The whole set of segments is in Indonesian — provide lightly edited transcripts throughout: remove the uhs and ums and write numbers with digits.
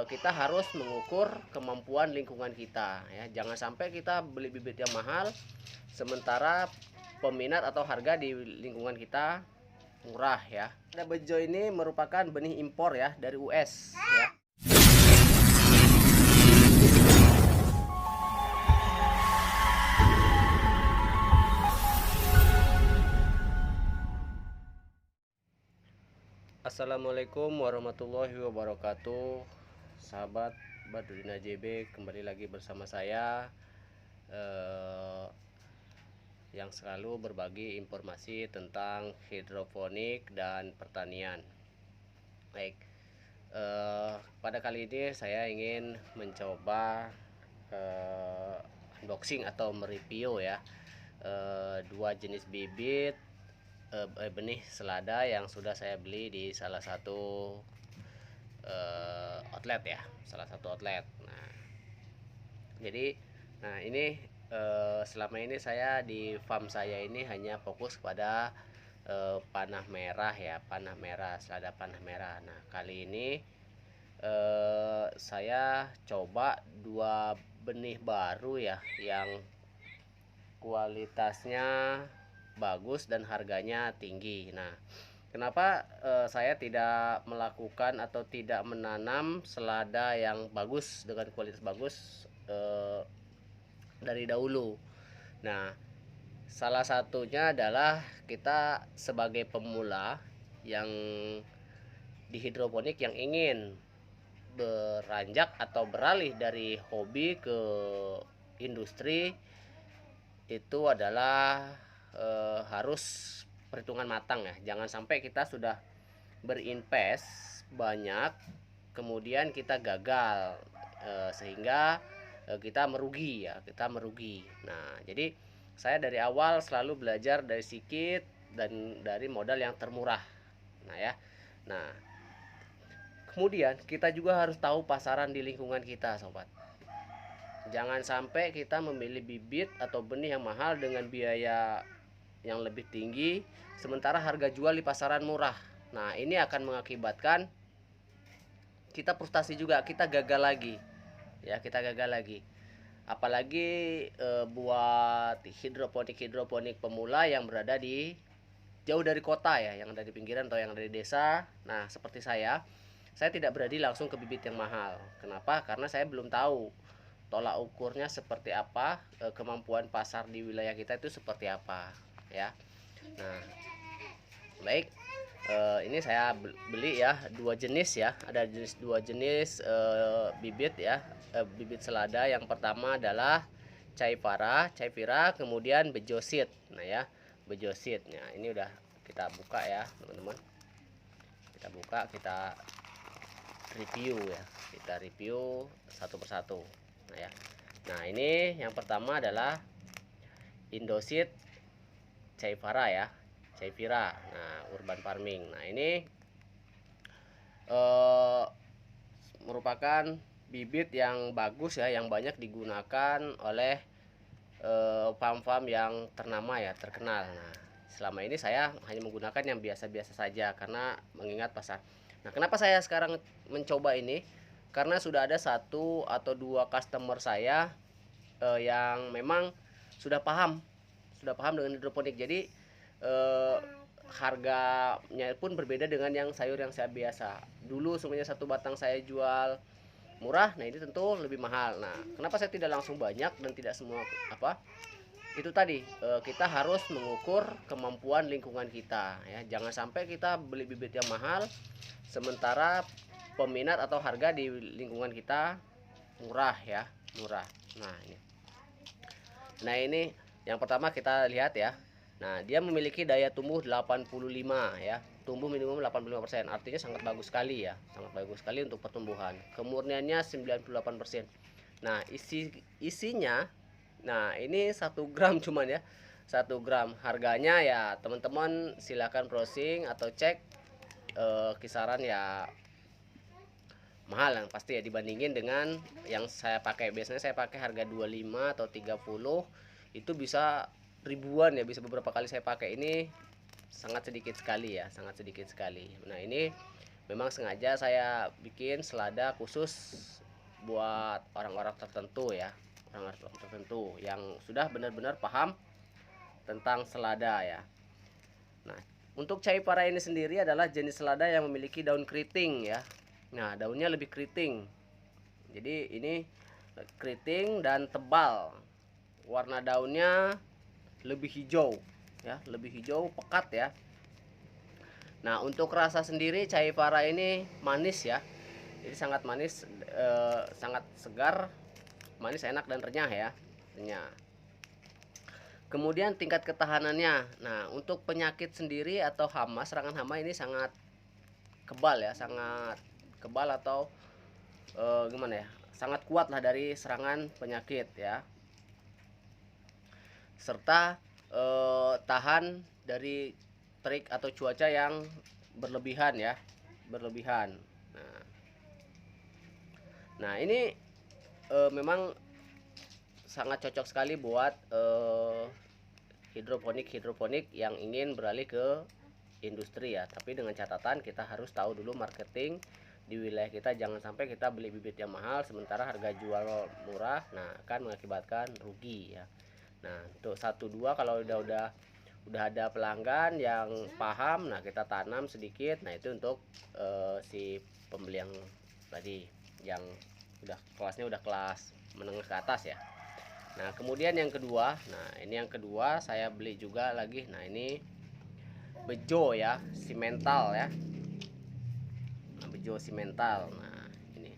kita harus mengukur kemampuan lingkungan kita ya. Jangan sampai kita beli bibit yang mahal sementara peminat atau harga di lingkungan kita murah ya. Ada bejo ini merupakan benih impor ya dari US ya. Assalamualaikum warahmatullahi wabarakatuh. Sahabat Badrina JB, kembali lagi bersama saya yang selalu berbagi informasi tentang hidroponik dan pertanian. Baik, pada kali ini saya ingin mencoba unboxing atau mereview ya dua jenis bibit benih selada yang sudah saya beli di salah satu outlet ya, salah satu outlet. Nah, jadi ini selama ini saya di farm saya ini hanya fokus pada panah merah ya, panah merah, selada panah merah. Nah, kali ini saya coba dua benih baru ya yang kualitasnya bagus dan harganya tinggi. Nah, kenapa saya tidak melakukan atau tidak menanam selada yang bagus dengan kualitas bagus dari dahulu? Nah, salah satunya adalah kita sebagai pemula yang di hidroponik yang ingin beranjak atau beralih dari hobi ke industri, itu adalah harus perhitungan matang ya. Jangan sampai kita sudah berinvest banyak kemudian kita gagal sehingga kita merugi ya, kita merugi. Nah, jadi saya dari awal selalu belajar dari sedikit dan dari modal yang termurah. Nah ya. Nah, kemudian kita juga harus tahu pasaran di lingkungan kita, sobat. Jangan sampai kita memilih bibit atau benih yang mahal dengan biaya yang lebih tinggi sementara harga jual di pasaran murah. Nah, ini akan mengakibatkan kita frustasi juga, kita gagal lagi. Ya, kita gagal lagi. Apalagi buat hidroponik pemula yang berada di jauh dari kota ya, yang ada di pinggiran atau yang ada di desa. Nah, seperti saya tidak berani langsung ke bibit yang mahal. Kenapa? Karena saya belum tahu tolak ukurnya seperti apa, kemampuan pasar di wilayah kita itu seperti apa ya. Nah, baik, ini saya beli ya dua jenis ya, ada dua jenis bibit ya, bibit selada. Yang pertama adalah Caipira, kemudian Bejosit. Nah ya, Bejosit. Nah, ini udah kita buka ya teman-teman, kita buka, kita review ya, kita review satu persatu. Nah ya, nah ini yang pertama adalah Indosit Caipira ya, Caipira. Nah, urban farming. Nah, ini merupakan bibit yang bagus ya, yang banyak digunakan oleh farm-farm yang ternama ya, terkenal. Nah, selama ini saya hanya menggunakan yang biasa-biasa saja karena mengingat pasar. Nah, kenapa saya sekarang mencoba ini? Karena sudah ada satu atau dua customer saya yang memang sudah paham dengan hidroponik. Jadi harganya pun berbeda dengan yang sayur yang saya biasa. Dulu semuanya satu batang saya jual murah, nah ini tentu lebih mahal. Nah, kenapa saya tidak langsung banyak dan tidak semua apa? Itu tadi, kita harus mengukur kemampuan lingkungan kita ya. Jangan sampai kita beli bibit yang mahal sementara peminat atau harga di lingkungan kita murah ya, murah. Nah, ini yang pertama kita lihat ya. Nah, dia memiliki daya tumbuh 85 ya. Tumbuh minimum 85%. Artinya sangat bagus sekali ya. Sangat bagus sekali untuk pertumbuhan. Kemurniannya 98%. Nah, isinya, nah ini 1 gram cuman ya. 1 gram. Harganya ya teman-teman silakan browsing atau cek kisaran ya mahal yang pasti ya, dibandingin dengan yang saya pakai. Biasanya saya pakai harga 25 atau 30, itu bisa ribuan ya, bisa beberapa kali saya pakai. Ini sangat sedikit sekali ya, sangat sedikit sekali. Nah, ini Memang sengaja saya bikin selada khusus buat orang-orang tertentu ya, orang-orang tertentu yang sudah benar-benar paham tentang selada ya. Nah, untuk cai para ini sendiri adalah jenis selada yang memiliki daun keriting ya. Nah, daunnya lebih keriting. Jadi ini keriting dan tebal. Warna daunnya lebih hijau ya, lebih hijau pekat ya. Nah, untuk rasa sendiri cai para ini manis ya. Jadi sangat manis, sangat segar, manis, enak dan renyah ya. Renyah. Kemudian tingkat ketahanannya. Nah, untuk penyakit sendiri atau hama, serangan hama ini sangat kebal ya, sangat kebal atau gimana ya? Sangat kuat lah dari serangan penyakit ya. Serta tahan dari terik atau cuaca yang berlebihan ya, berlebihan. Nah ini memang sangat cocok sekali buat hidroponik yang ingin beralih ke industri ya. Tapi dengan catatan kita harus tahu dulu marketing di wilayah kita, jangan sampai kita beli bibit yang mahal sementara harga jual murah, nah akan mengakibatkan rugi ya. Nah untuk 1-2 kalau udah ada pelanggan yang paham, nah kita tanam sedikit. Nah itu untuk si pembeli yang tadi yang kelasnya udah kelas menengah ke atas ya. Nah kemudian yang kedua, nah ini yang kedua saya beli juga lagi. Nah ini bejo ya, simental ya. Nah, bejo simental. Nah ini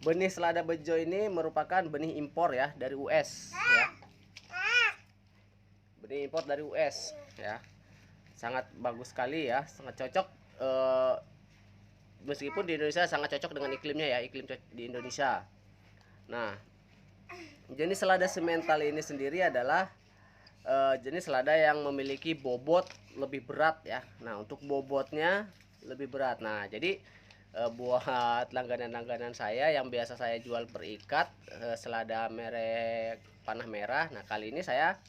benih selada bejo ini merupakan benih impor ya dari US ya. Benih impor dari US ya, sangat bagus sekali ya, sangat cocok meskipun di Indonesia sangat cocok dengan iklimnya ya, iklim di Indonesia. Nah jenis selada simental ini sendiri adalah jenis selada yang memiliki bobot lebih berat ya. Nah untuk bobotnya lebih berat. Nah jadi buat langganan-langganan saya yang biasa saya jual per ikat selada merek panah merah, nah kali ini saya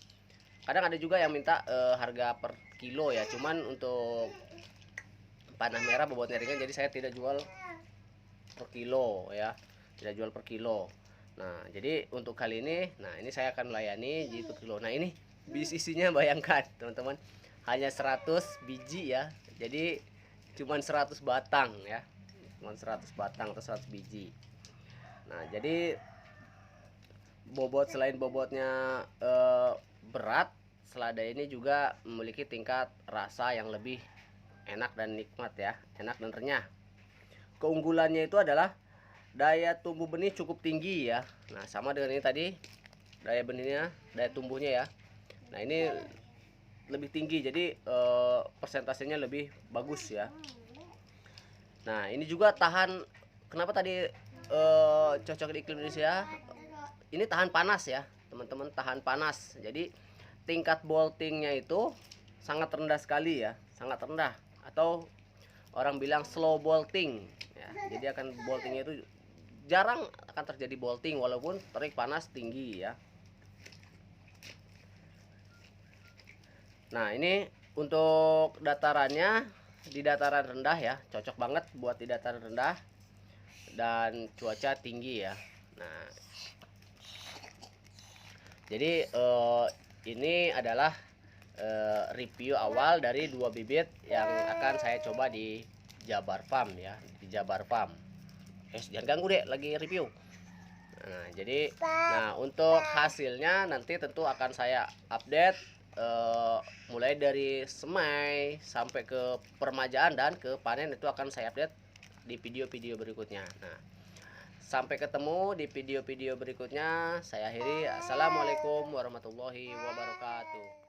kadang ada juga yang minta harga per kilo ya, cuman untuk panah merah bobotnya ringan jadi saya tidak jual per kilo ya, tidak jual per kilo. Nah jadi untuk kali ini, nah ini saya akan melayani jadi per kilo. Nah ini bis isinya bayangkan teman-teman, hanya 100 biji ya, jadi cuman 100 batang ya, cuman 100 batang atau 100 biji. Nah jadi selain bobotnya berat, selada ini juga memiliki tingkat rasa yang lebih enak dan nikmat ya, enak dan renyah. Keunggulannya itu adalah daya tumbuh benih cukup tinggi ya. Nah sama dengan ini tadi, daya benihnya, daya tumbuhnya ya. Nah ini lebih tinggi, jadi persentasenya lebih bagus ya. Nah ini juga tahan, kenapa tadi cocok di iklim Indonesia, ini tahan panas ya teman-teman, tahan panas. Jadi tingkat boltingnya itu sangat rendah sekali ya, sangat rendah, atau orang bilang slow bolting ya. Jadi akan boltingnya itu jarang akan terjadi bolting walaupun terik panas tinggi ya. Nah ini untuk datarannya di dataran rendah ya, cocok banget buat di dataran rendah dan cuaca tinggi ya. Nah jadi ini adalah review awal dari 2 bibit yang akan saya coba di Jabar Farm ya, di Jabar Farm. Jangan ganggu deh, lagi review. Nah jadi untuk hasilnya nanti tentu akan saya update mulai dari semai sampai ke permajaan dan ke panen, itu akan saya update di video-video berikutnya. Nah sampai ketemu di video-video berikutnya. Saya akhiri. Assalamualaikum warahmatullahi wabarakatuh.